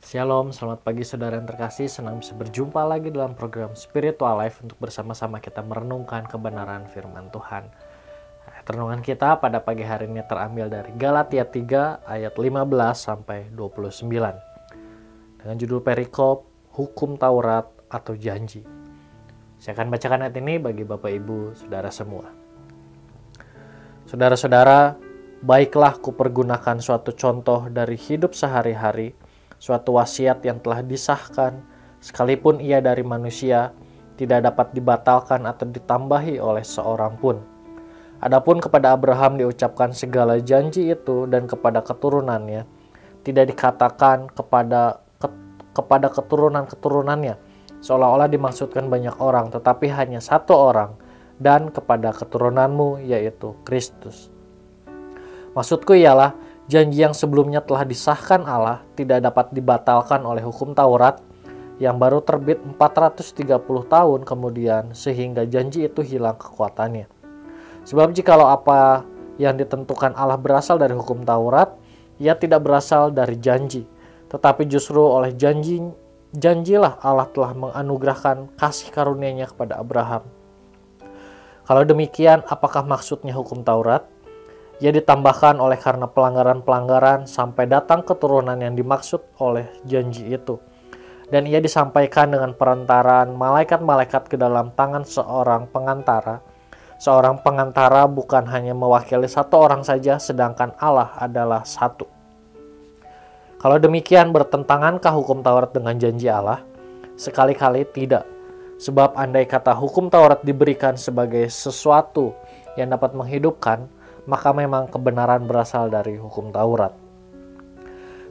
Shalom, selamat pagi saudara yang terkasih. Senang bisa berjumpa lagi dalam program Spiritual Life untuk bersama-sama kita merenungkan kebenaran firman Tuhan. Renungan kita pada pagi hari ini terambil dari Galatia 3 ayat 15 sampai 29. Dengan judul perikop Hukum Taurat atau Janji. Saya akan bacakan ayat ini bagi Bapak Ibu Saudara semua. Saudara-saudara, baiklah kupergunakan suatu contoh dari hidup sehari-hari, suatu wasiat yang telah disahkan, sekalipun ia dari manusia, tidak dapat dibatalkan atau ditambahi oleh seorang pun. Adapun kepada Abraham diucapkan segala janji itu dan kepada keturunannya, tidak dikatakan kepada keturunan-keturunannya, seolah-olah dimaksudkan banyak orang, tetapi hanya satu orang, dan kepada keturunanmu, yaitu Kristus. Maksudku ialah, janji yang sebelumnya telah disahkan Allah tidak dapat dibatalkan oleh hukum Taurat yang baru terbit 430 tahun kemudian sehingga janji itu hilang kekuatannya. Sebab jikalau apa yang ditentukan Allah berasal dari hukum Taurat, ia tidak berasal dari janji. Tetapi justru oleh janjilah Allah telah menganugerahkan kasih karunia-Nya kepada Abraham. Kalau demikian, apakah maksudnya hukum Taurat? Ia ditambahkan oleh karena pelanggaran-pelanggaran sampai datang keturunan yang dimaksud oleh janji itu. Dan ia disampaikan dengan perantaraan malaikat-malaikat ke dalam tangan seorang pengantara. Seorang pengantara bukan hanya mewakili satu orang saja, sedangkan Allah adalah satu. Kalau demikian, bertentangankah hukum Taurat dengan janji Allah? Sekali-kali tidak. Sebab andai kata hukum Taurat diberikan sebagai sesuatu yang dapat menghidupkan, maka memang kebenaran berasal dari hukum Taurat.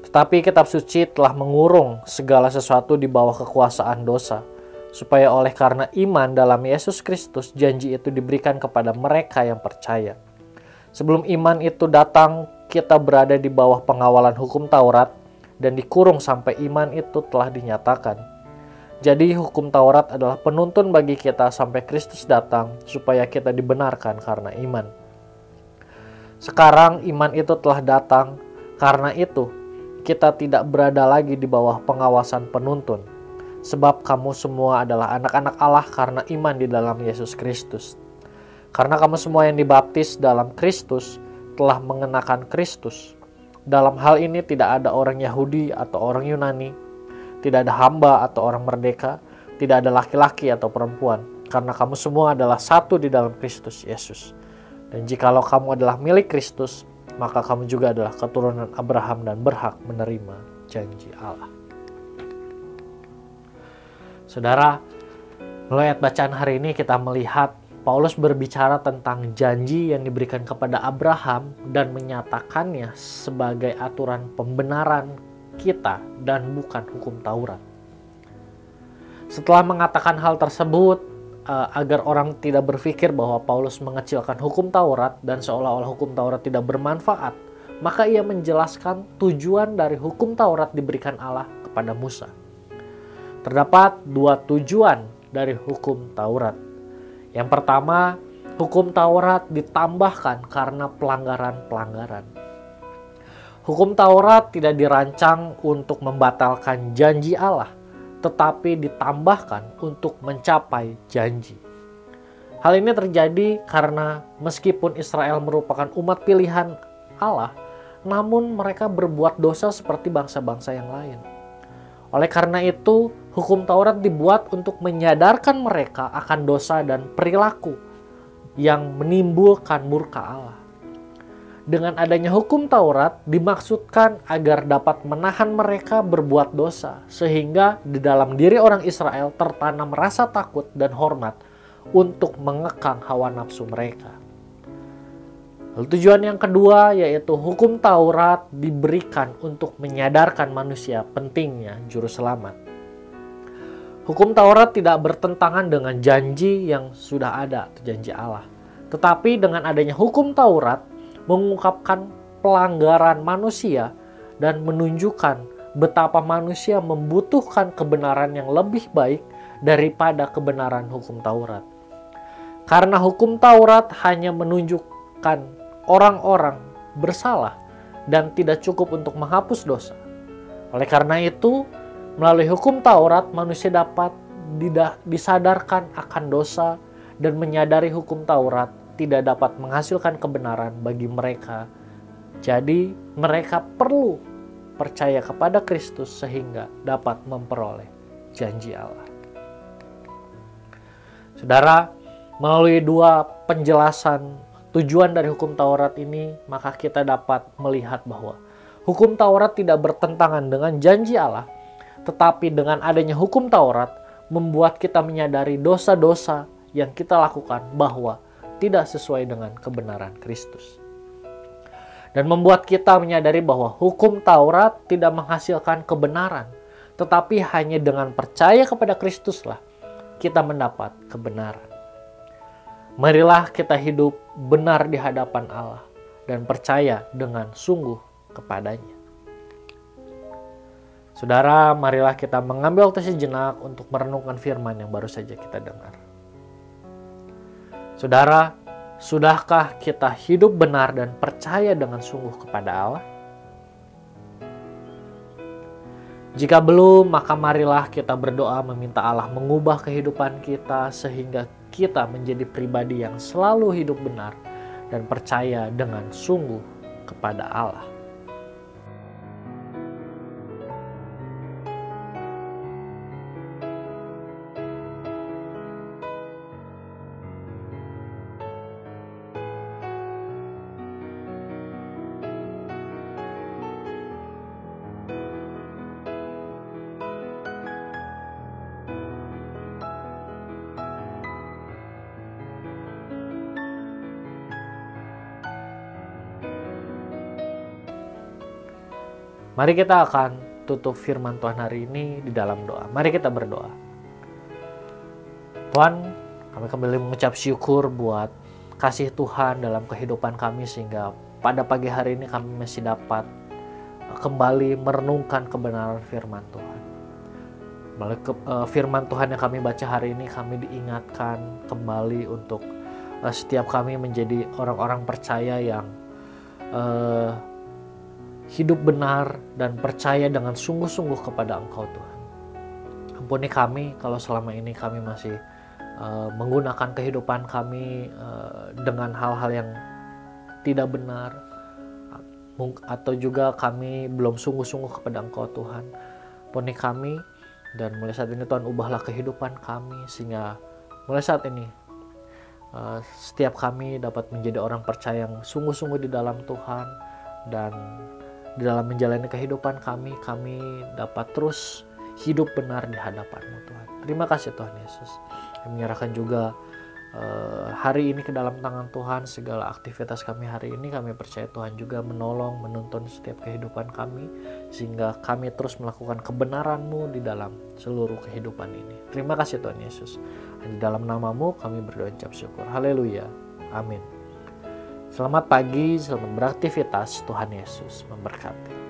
Tetapi kitab suci telah mengurung segala sesuatu di bawah kekuasaan dosa, supaya oleh karena iman dalam Yesus Kristus, janji itu diberikan kepada mereka yang percaya. Sebelum iman itu datang, kita berada di bawah pengawalan hukum Taurat dan dikurung sampai iman itu telah dinyatakan. Jadi hukum Taurat adalah penuntun bagi kita sampai Kristus datang, supaya kita dibenarkan karena iman. Sekarang iman itu telah datang, karena itu kita tidak berada lagi di bawah pengawasan penuntun. Sebab kamu semua adalah anak-anak Allah karena iman di dalam Yesus Kristus. Karena kamu semua yang dibaptis dalam Kristus telah mengenakan Kristus. Dalam hal ini tidak ada orang Yahudi atau orang Yunani, tidak ada hamba atau orang merdeka, tidak ada laki-laki atau perempuan, karena kamu semua adalah satu di dalam Kristus Yesus. Dan jikalau kamu adalah milik Kristus, maka kamu juga adalah keturunan Abraham dan berhak menerima janji Allah. Saudara, melalui ayat bacaan hari ini kita melihat Paulus berbicara tentang janji yang diberikan kepada Abraham dan menyatakannya sebagai aturan pembenaran kita dan bukan hukum Taurat. Setelah mengatakan hal tersebut, agar orang tidak berpikir bahwa Paulus mengecilkan hukum Taurat dan seolah-olah hukum Taurat tidak bermanfaat, maka ia menjelaskan tujuan dari hukum Taurat diberikan Allah kepada Musa. Terdapat dua tujuan dari hukum Taurat. Yang pertama, hukum Taurat ditambahkan karena pelanggaran-pelanggaran. Hukum Taurat tidak dirancang untuk membatalkan janji Allah, tetapi ditambahkan untuk mencapai janji. Hal ini terjadi karena meskipun Israel merupakan umat pilihan Allah, namun mereka berbuat dosa seperti bangsa-bangsa yang lain. Oleh karena itu, hukum Taurat dibuat untuk menyadarkan mereka akan dosa dan perilaku yang menimbulkan murka Allah. Dengan adanya hukum Taurat dimaksudkan agar dapat menahan mereka berbuat dosa, sehingga di dalam diri orang Israel tertanam rasa takut dan hormat untuk mengekang hawa nafsu mereka. Lalu tujuan yang kedua yaitu hukum Taurat diberikan untuk menyadarkan manusia pentingnya juru selamat. Hukum Taurat tidak bertentangan dengan janji yang sudah ada, janji Allah. Tetapi dengan adanya hukum Taurat mengungkapkan pelanggaran manusia dan menunjukkan betapa manusia membutuhkan kebenaran yang lebih baik daripada kebenaran hukum Taurat. Karena hukum Taurat hanya menunjukkan orang-orang bersalah dan tidak cukup untuk menghapus dosa. Oleh karena itu, melalui hukum Taurat, manusia dapat disadarkan akan dosa dan menyadari hukum Taurat tidak dapat menghasilkan kebenaran bagi mereka. Jadi, mereka perlu percaya kepada Kristus sehingga dapat memperoleh janji Allah. Saudara, melalui dua penjelasan tujuan dari hukum Taurat ini, maka kita dapat melihat bahwa hukum Taurat tidak bertentangan dengan janji Allah, tetapi dengan adanya hukum Taurat membuat kita menyadari dosa-dosa yang kita lakukan bahwa tidak sesuai dengan kebenaran Kristus. Dan membuat kita menyadari bahwa hukum Taurat tidak menghasilkan kebenaran, tetapi hanya dengan percaya kepada Kristuslah kita mendapat kebenaran. Marilah kita hidup benar di hadapan Allah dan percaya dengan sungguh kepadanya. Saudara, marilah kita mengambil waktu sejenak untuk merenungkan firman yang baru saja kita dengar. Saudara, sudahkah kita hidup benar dan percaya dengan sungguh kepada Allah? Jika belum, maka marilah kita berdoa meminta Allah mengubah kehidupan kita sehingga kita menjadi pribadi yang selalu hidup benar dan percaya dengan sungguh kepada Allah. Mari kita akan tutup firman Tuhan hari ini di dalam doa. Mari kita berdoa. Tuhan, kami kembali mengucap syukur buat kasih Tuhan dalam kehidupan kami sehingga pada pagi hari ini kami masih dapat kembali merenungkan kebenaran firman Tuhan. Melalui firman Tuhan yang kami baca hari ini, kami diingatkan kembali untuk setiap kami menjadi orang-orang percaya yang hidup benar dan percaya dengan sungguh-sungguh kepada Engkau Tuhan. Ampuni kami kalau selama ini kami masih menggunakan kehidupan kami dengan hal-hal yang tidak benar, atau juga kami belum sungguh-sungguh kepada Engkau Tuhan. Ampuni kami, dan mulai saat ini Tuhan ubahlah kehidupan kami sehingga mulai saat ini setiap kami dapat menjadi orang percaya yang sungguh-sungguh di dalam Tuhan, dan di dalam menjalani kehidupan kami dapat terus hidup benar di hadapan-Mu Tuhan. Terima kasih Tuhan Yesus. Kami menyerahkan juga hari ini ke dalam tangan Tuhan. Segala aktivitas kami hari ini, kami percaya Tuhan juga menolong, menuntun setiap kehidupan kami, sehingga kami terus melakukan kebenaran-Mu di dalam seluruh kehidupan ini. Terima kasih Tuhan Yesus. Di dalam nama-Mu kami berdoa ucap syukur. Haleluya. Amin. Selamat pagi, selamat beraktivitas. Tuhan Yesus memberkati.